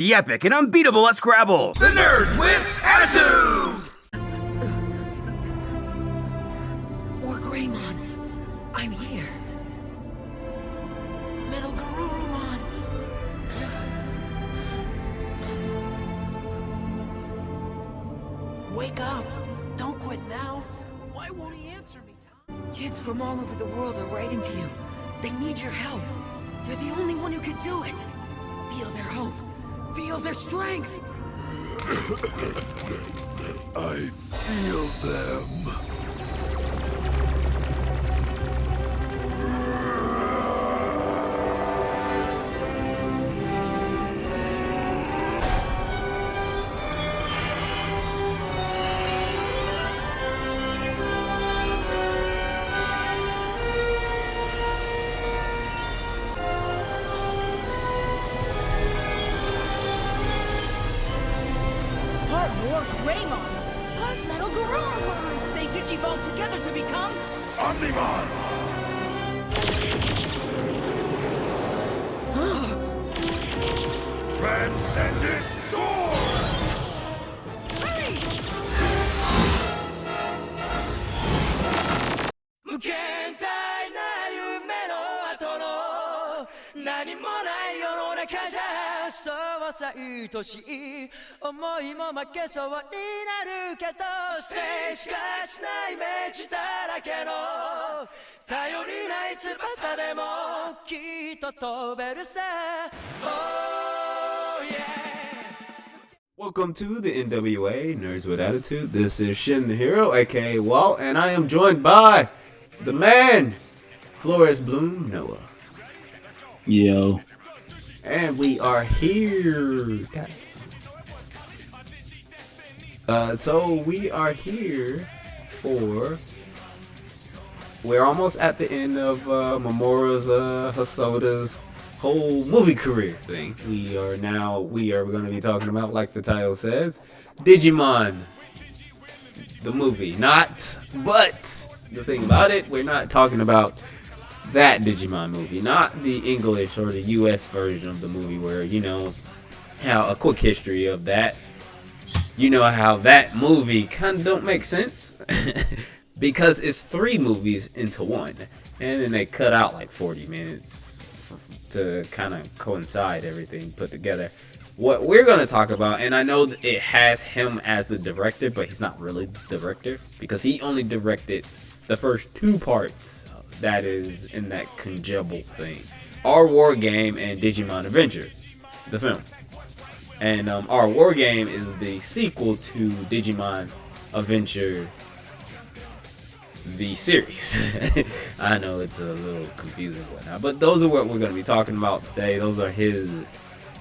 The epic and unbeatable at Scrabble. The Nerds with Attitude! War Greymon, I'm here. Metal Garurumon. Wake up. Don't quit now. Why won't he answer me, Tom? Kids from all over the world are writing to you. They need your help. You're the only one who can do it. Feel their hope. Feel their strength. I feel them. War Greymon! Part Metal Garurumon! They digivolve together to become... Omnimon! Transcendent Sword! Hurry! Welcome to the N.W.A. Nerds with Attitude. This is Shin the Hero, aka Walt, and I am joined by the man, Flores Bloom Noah. Yo. And we are here. So we are here for... We're almost at the end of Mamoru Hosoda's whole movie career thing. We are going to be talking about, like the title says, Digimon, the movie. But the thing about it, we're not talking about that Digimon movie, not the English or the US version of the movie where, you know, how a quick history of that, you know how that movie kind of don't make sense because it's 3 movies into one, and then they cut out like 40 minutes to kind of coincide everything put together. What we're going to talk about, and I know that it has him as the director, but he's not really the director because he only directed the first 2 parts that is in that conjunction thing. Our War Game and Digimon Adventure, the film. And Our War Game is the sequel to Digimon Adventure, the series. I know it's a little confusing and whatnot, but those are what we're going to be talking about today. Those are his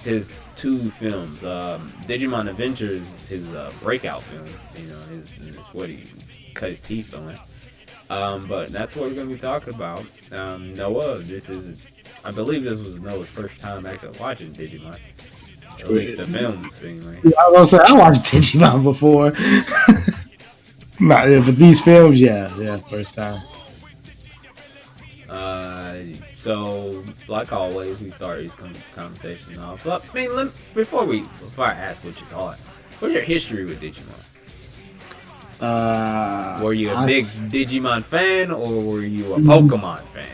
2 films. Digimon Adventure is his breakout film. You know, his what he cut his teeth on. But that's what we're going to be talking about. Noah, I believe this was Noah's first time actually watching Digimon. At least the film, seemingly. Yeah, I was gonna say, I watched Digimon before. But these films, yeah, first time. So, like always, we start these conversations off. But, I mean, before I ask what you thought, what's your history with Digimon? Were you a big Digimon fan, or were you a Pokemon fan?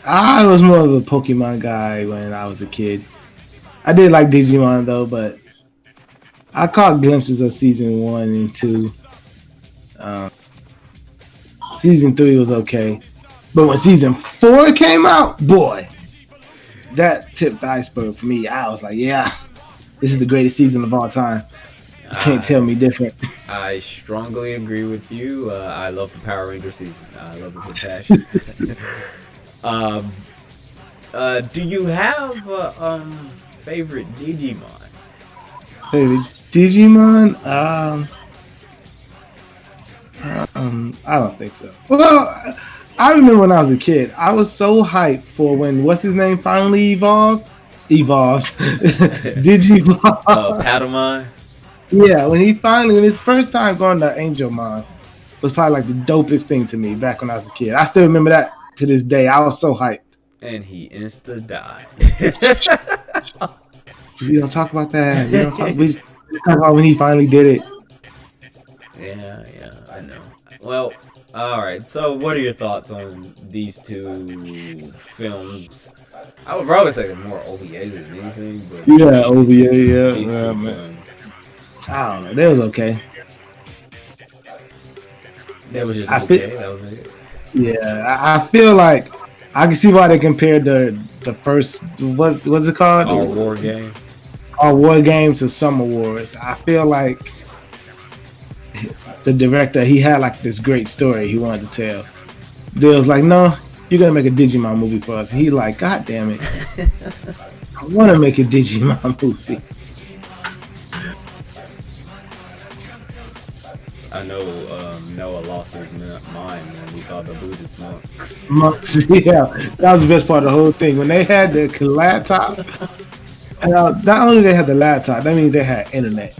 I was more of a Pokemon guy when I was a kid. I did like Digimon though, but I caught glimpses of season 1 and 2. Season 3 was okay, but when season 4 came out, boy, that tipped the iceberg for me. I was like, yeah, this is the greatest season of all time. You can't tell me different. I strongly agree with you. I love the Power Ranger season. I love it with passion. Do you have a favorite Digimon? Favorite Digimon? I don't think so. Well, I remember when I was a kid, I was so hyped for when what's his name finally evolved. Digimon. Patamon. Yeah, when his first time going to Angelmon was probably like the dopest thing to me back when I was a kid. I still remember that to this day. I was so hyped. And he insta died. We don't talk about that. We talk about when he finally did it. Yeah, I know. Well, alright, so what are your thoughts on these two films? I would probably say they're more OVA than anything, but Yeah, OVA, yeah. these two Man. films. I don't know. That was okay. That was just I okay, feel- that was it. Yeah, I feel like I can see why they compared the first what's it called? Our war game. Our War Games to Summer Wars. I feel like the director, he had like this great story he wanted to tell. They was like, no, you're gonna make a Digimon movie for us. He like, God damn it, I want to make a Digimon movie. I know Noah lost his mind when we saw the Buddhist monks. Months, yeah, that was the best part of the whole thing when they had the laptop. And not only they had the laptop, that means they had internet.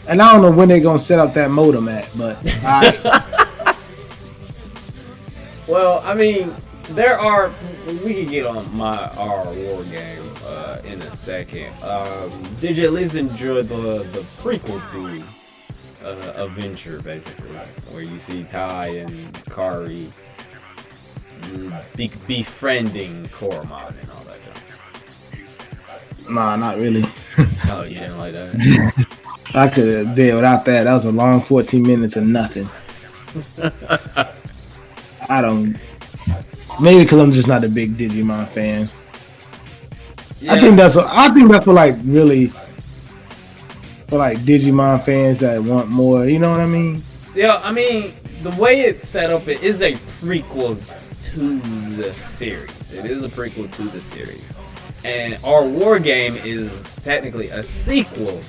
And I don't know when they're gonna set up that modem at, but Well, I mean, we can get on our war game in a second. Did you at least enjoy the prequel to Adventure, basically, where you see Tai and Kari befriending Koromon and all that stuff? nah, not really. Oh, you didn't like that? I could have did without that. That was a long 14 minutes of nothing. I don't. Maybe because I'm just not a big Digimon fan. Yeah. I think that's for like really for like Digimon fans that want more. You know what I mean? Yeah, I mean, the way it's set up, it is a prequel to the series. It is a prequel to the series. And our war game is technically a sequel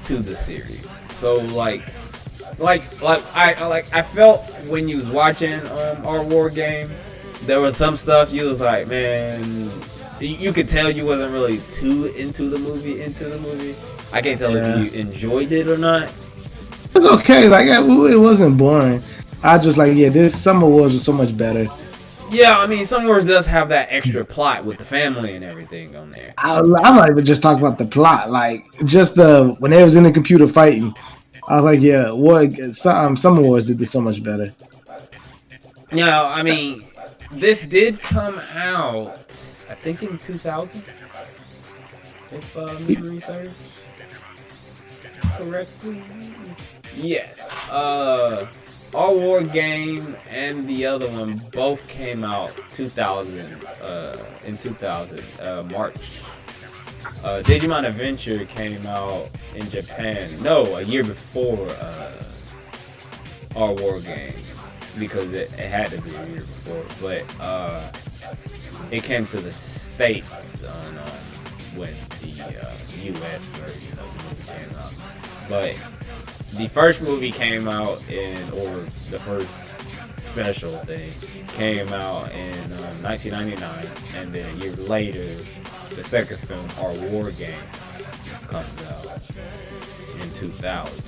to the series. So I felt when you was watching our war game, there was some stuff you was like, man, you could tell you wasn't really too into the movie. I can't tell if you enjoyed it or not. It's okay. Like it wasn't boring. I just like this Summer Wars was so much better. Yeah, I mean, Summer Wars does have that extra plot with the family and everything on there. I'm not even just talking about the plot. Like just when they was in the computer fighting, I was like, Summer Wars did this so much better. Yeah, I mean, this did come out, I think in 2000, if memory serves correctly. Yes. Our War Game and the other one both came out 2000 in 2000 March. Digimon Adventure came out in Japan. No, a year before Our War Game, because it had to be a year before. But it came to the States on when the U.S. version of the movie came out. But the first movie came out or the first special thing came out in 1999, and then a year later, the second film, Our War Game, comes out in 2000.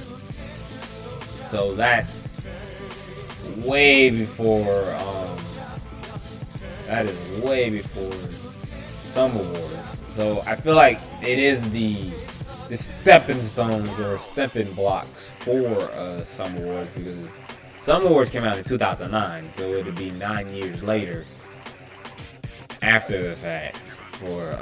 So that's way before. That is way before Summer Wars. So I feel like it is the stepping stones or stepping blocks for Summer Wars, because Summer Wars came out in 2009, so it would be 9 years later after the fact for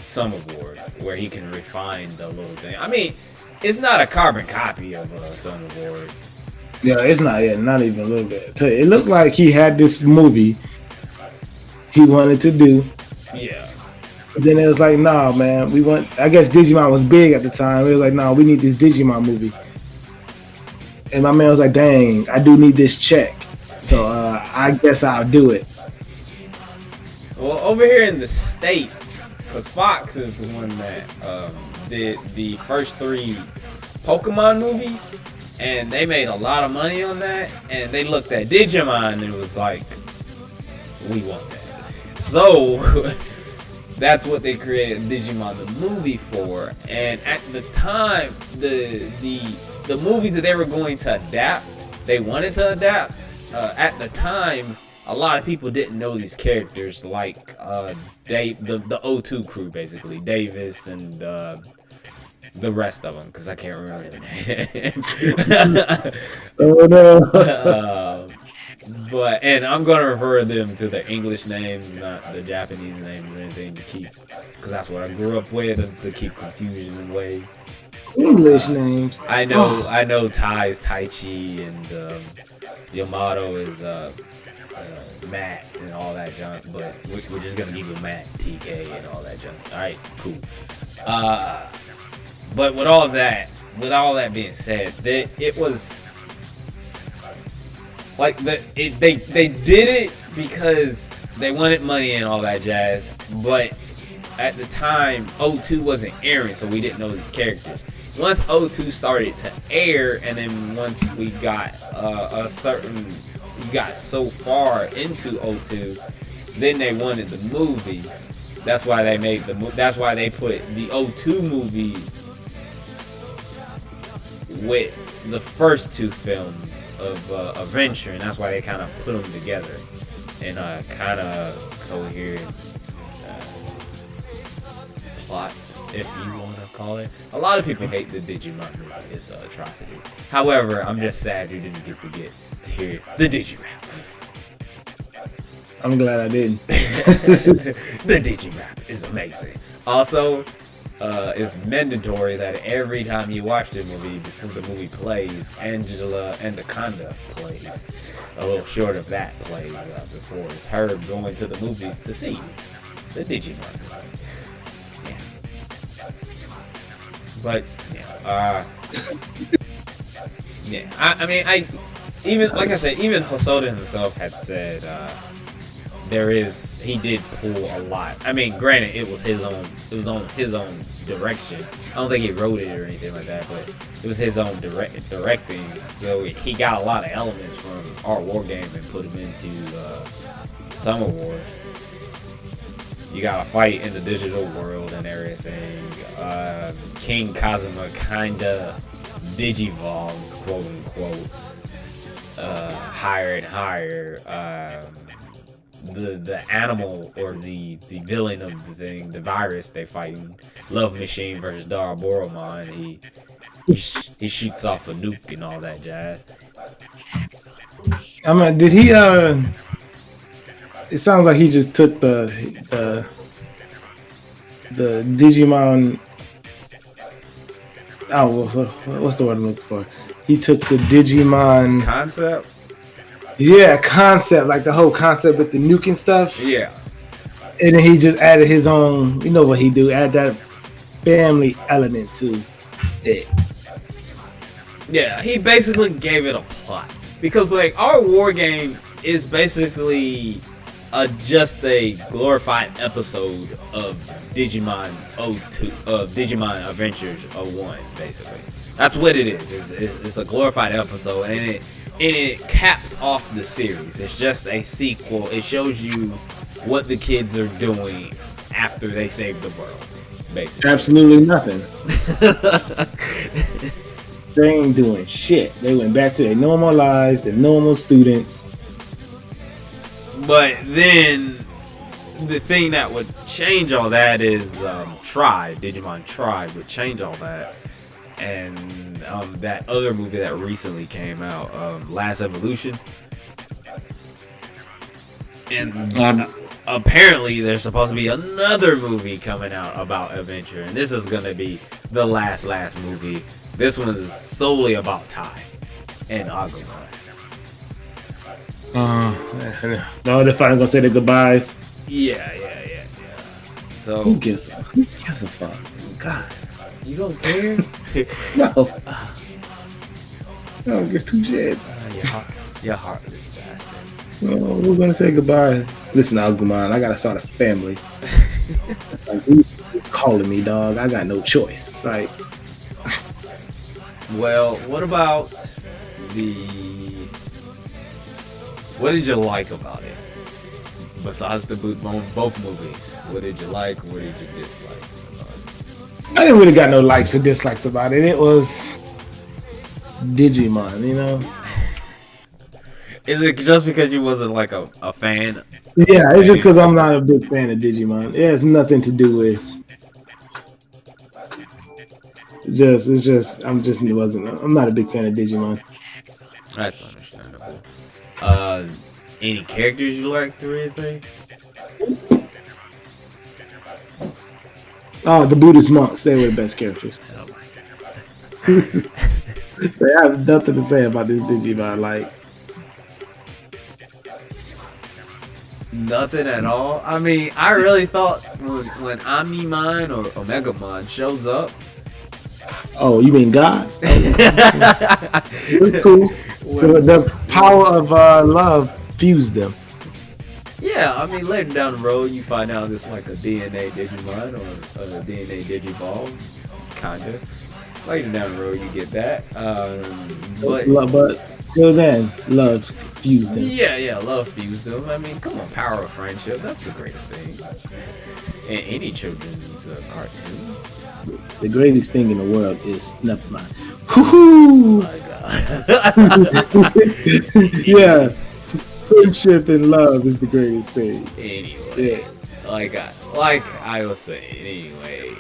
Summer Wars, where he can refine the little thing. I mean, it's not a carbon copy of Summer Wars. Yeah, it's not not even a little bit. So it looked like he had this movie he wanted to do. Yeah. But then it was like, nah, man, I guess Digimon was big at the time. It was like, nah, we need this Digimon movie. And my man was like, dang, I do need this check. So I guess I'll do it. Well, over here in the States, because Fox is the one that did the first 3 Pokemon movies, and they made a lot of money on that, and they looked at Digimon and was like, we want that. So that's what they created Digimon the movie for. And at the time, the movies that they were going to adapt, they wanted to adapt, at the time, a lot of people didn't know these characters, like Dave, the O2 crew, basically Davis and the rest of them, because I can't remember their name. Oh no. And I'm gonna refer them to the English names, not the Japanese names or anything, to keep, because that's what I grew up with, to keep confusion away. English names. I know Tai's Taichi, and Yamato is Matt and all that junk, but we're just gonna give you Matt, TK, and all that junk. All right, cool. But with all that being said, it was like they did it because they wanted money and all that jazz. But at the time, O2 wasn't airing, so we didn't know these characters. Once O2 started to air, and then once we got we got so far into O2, then they wanted the movie. That's why they made that's why they put the O2 movie with the first two films of Adventure, and that's why they kind of put them together in a kind of coherent plot, if you want to call it. A lot of people hate the Digimon movie. It's an atrocity. However, I'm just sad you didn't get to hear the Digirap. I'm glad I didn't. The Digirap is amazing. Also, it's mandatory that every time you watch the movie, before the movie plays, Angela Anaconda plays. A little short of that plays before it's her going to the movies to see the Digimon movie. But yeah, I mean, even like I said, even Hosoda himself had said he did pull a lot. I mean, granted, it was on his own direction. I don't think he wrote it or anything like that, but it was his own directing. So he got a lot of elements from our war game and put them into Summer War. You gotta fight in the digital world and everything. King Kazuma kinda digivolves, quote unquote, higher and higher. The animal or the villain of the thing, the virus they fighting, Love Machine versus Daraboromon, he shoots off a nuke and all that jazz. I mean, did he? It sounds like he just took the Digimon. Oh, what's the word I'm looking for? He took the Digimon Concept? Yeah, concept, like the whole concept with the nuke and stuff. Yeah. And then he just added his own, you know what he do, add that family element to it. Yeah, he basically gave it a plot. Because, like, our war game is basically just a glorified episode of Digimon 02, Digimon Adventures 01, basically. That's what it is. It's a glorified episode, and it caps off the series. It's just a sequel. It shows you what the kids are doing after they save the world, basically. Absolutely nothing. They ain't doing shit. They went back to their normal lives, their normal students. But then, the thing that would change all that is Digimon Tribe would change all that. And that other movie that recently came out, Last Evolution. And apparently there's supposed to be another movie coming out about Adventure. And this is going to be the last movie. This one is solely about Tai and Agumon. No, they're finally going to say their goodbyes. Yeah. So Who gives a fuck? God. You don't care? No. I don't give two shit. You're heartless bastard. No, we're gonna say goodbye. Listen, Agumon, I gotta start a family. Like, he's calling me, dog. I got no choice. Like, well, what about what did you like about it? Besides both movies, what did you like? What did you dislike? I didn't really got no likes or dislikes about it. It was Digimon, you know. Is it just because you wasn't like a fan? Yeah, it's just because I'm not a big fan of Digimon. It has nothing to do with. It's just I'm not a big fan of Digimon. That's understandable. Any characters you liked or anything? Oh, the Buddhist monks, they were the best characters. Oh my god. They have nothing to say about this Digimon, like Nothing at all. I mean, I really thought when Omnimon or Omegamon shows up. oh, you mean God? It's cool. The power of love fused them. Yeah, I mean, later down the road, you find out it's like a DNA Digimon or a DNA Digivolve, kinda. Later down the road, you get that. But till then, love fused them. yeah, love fused them. I mean, come on, power of friendship. That's the greatest thing. In any children's cartoons. The greatest thing in the world is never mind. Woo-hoo! Oh my god. Yeah, friendship and love is the greatest thing. Anyway, Yeah. like I was saying. Anyway,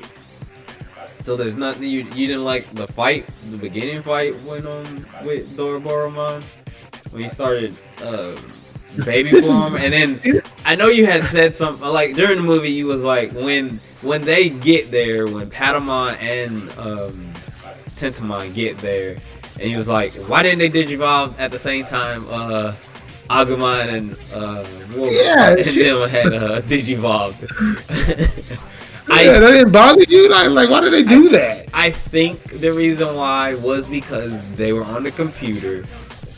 so there's nothing you didn't like the fight, the beginning fight when with Doroboromon when he started baby form, and then I know you had said something like during the movie you was like when they get there, when Patamon and Tentamon get there, and he was like, why didn't they digivolve at the same time? Agumon and Wolverine and them had digivolved. Yeah, that didn't bother you? Like why did they do that? I think the reason why was because they were on the computer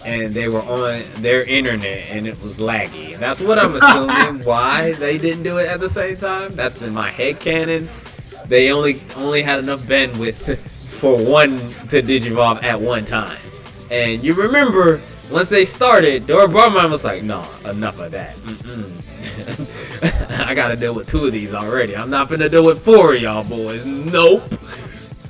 and they were on their internet and it was laggy. And that's what I'm assuming why they didn't do it at the same time. That's in my head canon. They only had enough bandwidth for one to digivolve at one time. And you remember once they started, Doroboromon was like, no, enough of that. I gotta deal with 2 of these already. I'm not gonna deal with 4 of y'all boys. Nope.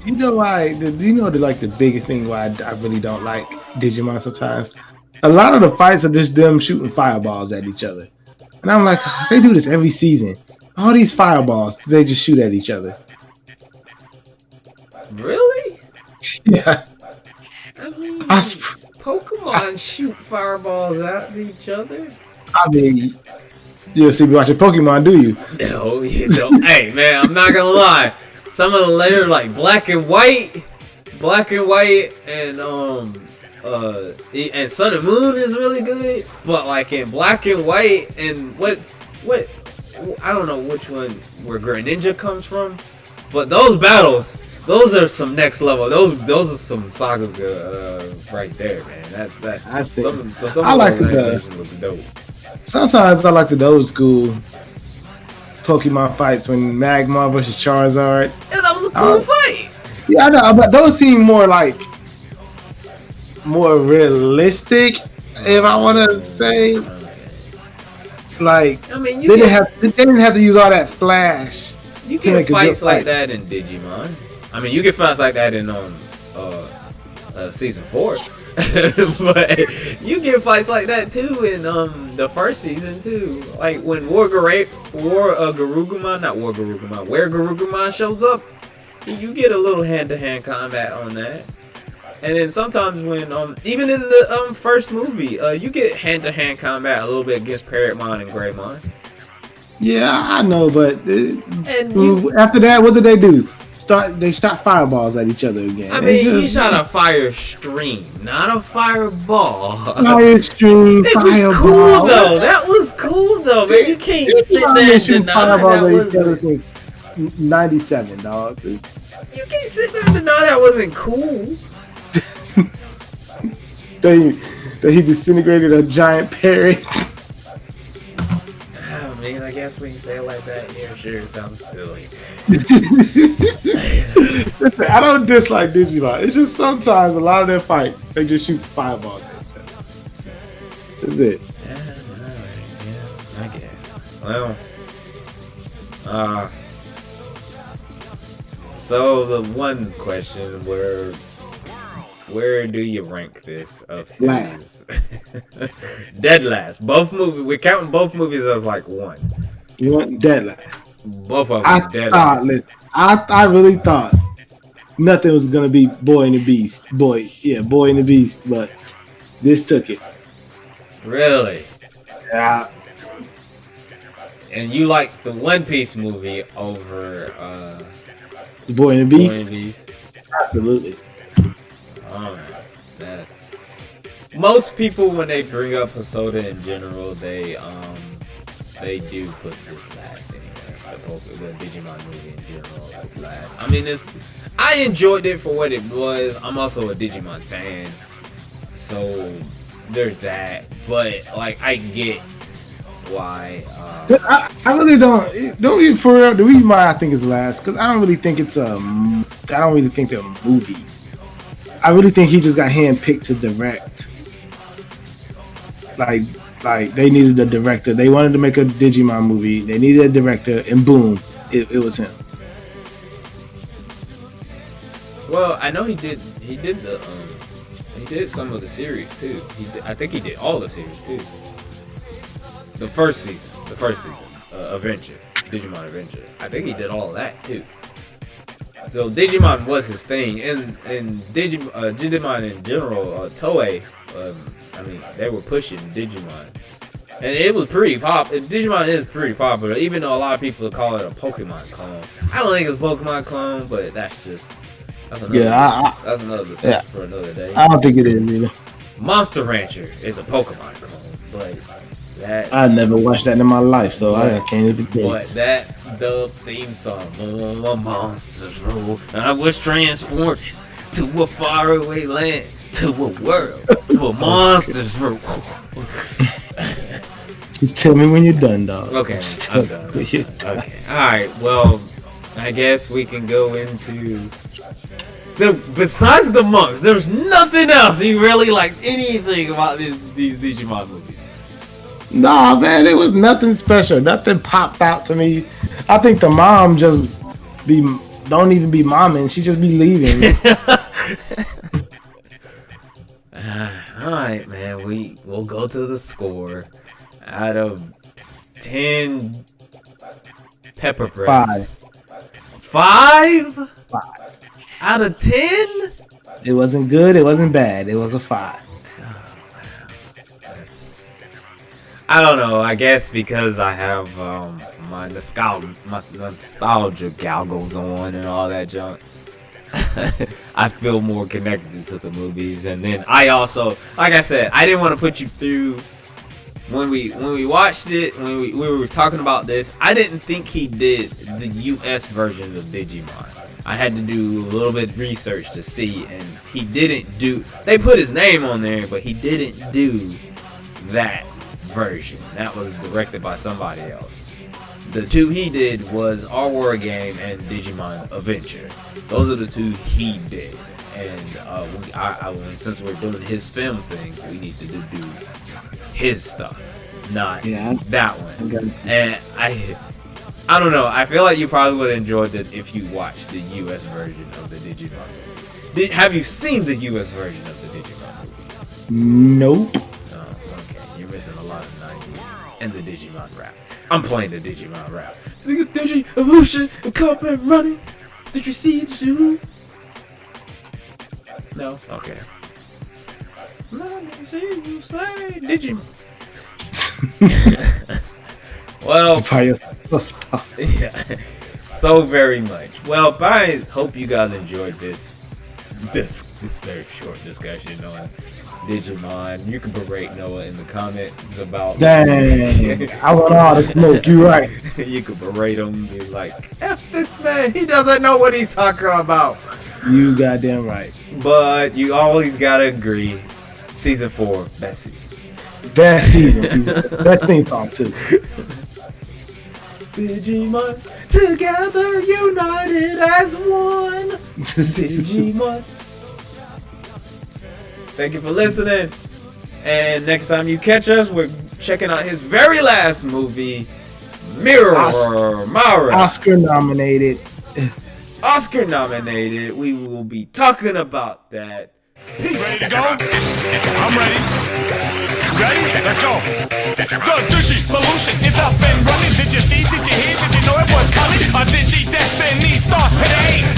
You know why? Do you know the biggest thing why I really don't like Digimon sometimes? A lot of the fights are just them shooting fireballs at each other. And I'm like, they do this every season. All these fireballs, they just shoot at each other. Really? Yeah. I mean, Pokemon shoot fireballs at each other? I mean, you'll see me watching Pokemon, do you? No, you don't. Hey, man, I'm not gonna lie. Some of the later, like Black and White, and Sun and Moon is really good. But like in Black and White, and what, I don't know which one where Greninja comes from, but those battles, those are some next level. Those are some saga right there, man. I see. Some I like those the animations look dope. Sometimes I like the old school Pokemon fights when Magmar versus Charizard. Yeah, that was a cool fight. Yeah, I know, but those seem more realistic, if I want to say. Like, I mean, they didn't have to use all that flash. You get fights like that in Digimon. I mean, you get fights like that in season 4. But you get fights like that too in the first season too. Like when Garurumon shows up, you get a little hand-to-hand combat on that. And then sometimes when even in the first movie, you get hand-to-hand combat a little bit against Parrotmon and Greymon. Yeah, I know, but after that, what did they do? They shot fireballs at each other again. I mean, he shot a fire stream, not a fireball. Fire stream, fireball. Cool though. That was cool though, man. You can't sit there and deny that was 97, dog. You can't sit there and deny that wasn't cool. that he disintegrated a giant parrot. I mean, I guess when you say it like that, yeah, sure, it sounds silly. Listen, I don't dislike Digimon. It's just sometimes a lot of their fights, they just shoot fireballs at each other. That's it. Yeah, I guess. Well, so the one question where do you rank this of his? Dead last. Both movies. We're counting both movies as like one. You want dead last? Both of them I dead thought, last. I really thought nothing was gonna be Boy and the Beast. Boy and the Beast, but this took it. Really? Yeah. And you like the One Piece movie over Boy and the Boy Beast? and the Beast? Absolutely. Alright. That's... Most people, when they bring up Hosoda in general, they do put this last anyway. The Digimon movie in general, like last. I mean, I enjoyed it for what it was. I'm also a Digimon fan, so there's that. But like, I get why. I really don't even for real. The reason why I think it's last because I don't really think they're movies. I really think he just got handpicked to direct. Like they needed a director. They wanted to make a Digimon movie. They needed a director, and boom, it was him. Well, I know he did some of the series too. I think he did all the series too. The first season, Adventure, Digimon Adventure. I think he did all of that too. So Digimon was his thing, and Digimon in general, Toei. I mean, they were pushing Digimon, and it was pretty Digimon is pretty popular, even though a lot of people call it a Pokemon clone. I don't think it's a Pokemon clone, but that's another discussion for another day. I don't think it is either. Monster Rancher is a Pokemon clone, but that I never watched that in my life, so I can't even think. But that dub theme song, monsters rule, I was transported to a faraway land, to a world where monsters rule. Just tell me when you're done, dog. Okay, I'm done. Okay, alright, well, I guess we can go into besides the monks, there's nothing else you really like anything about these Digimon movies. Nah, man, it was nothing special. Nothing popped out to me. I think the mom just don't even be momming. She just be leaving. Alright, man, we'll go to the score. Out of 10 pepper breads. 5? Out of 10? It wasn't good. It wasn't bad. It was a 5. I don't know. I guess because I have my nostalgia goggles on and all that junk. I feel more connected to the movies, and then I also, like I said, I didn't want to put you through when we watched it. When we were talking about this, I didn't think he did the US version of Digimon. I had to do a little bit of research to see, and he didn't do. They put his name on there, but he didn't do that version. That was directed by somebody else. The two he did was Our War Game and Digimon Adventure. Those are the two he did. And since we're doing his film thing, we need to do his stuff, not that one. Okay. And I don't know. I feel like you probably would have enjoyed it if you watched the US version of the Digimon movie. Have you seen the US version of the Digimon movie? Nope. Oh, okay. You're missing a lot of 90s and the Digimon rap. I'm playing the Digimon rap. Digi evolution and combat running. Did you see it, Zulu? No? Okay. Let me see you say Digimon. Well, yeah, so very much. Well, I hope you guys enjoyed this very short discussion on Digimon. You can berate Noah in the comments about. Dang, I want all the smoke. You right. You could berate him and be like, "F this man, he doesn't know what he's talking about." You goddamn right. But you always gotta agree. Season 4, best season. Best season. Best theme song too. Digimon, together united as one. Digimon. Thank you for listening. And next time you catch us, we're checking out his very last movie, Mara. Oscar nominated. Oscar nominated. We will be talking about that. Ready to go? I'm ready. Ready? Let's go. The Digivolution is up and running. Did you see? Did you hear? Did you know it was coming? A Digi Destiny starts today.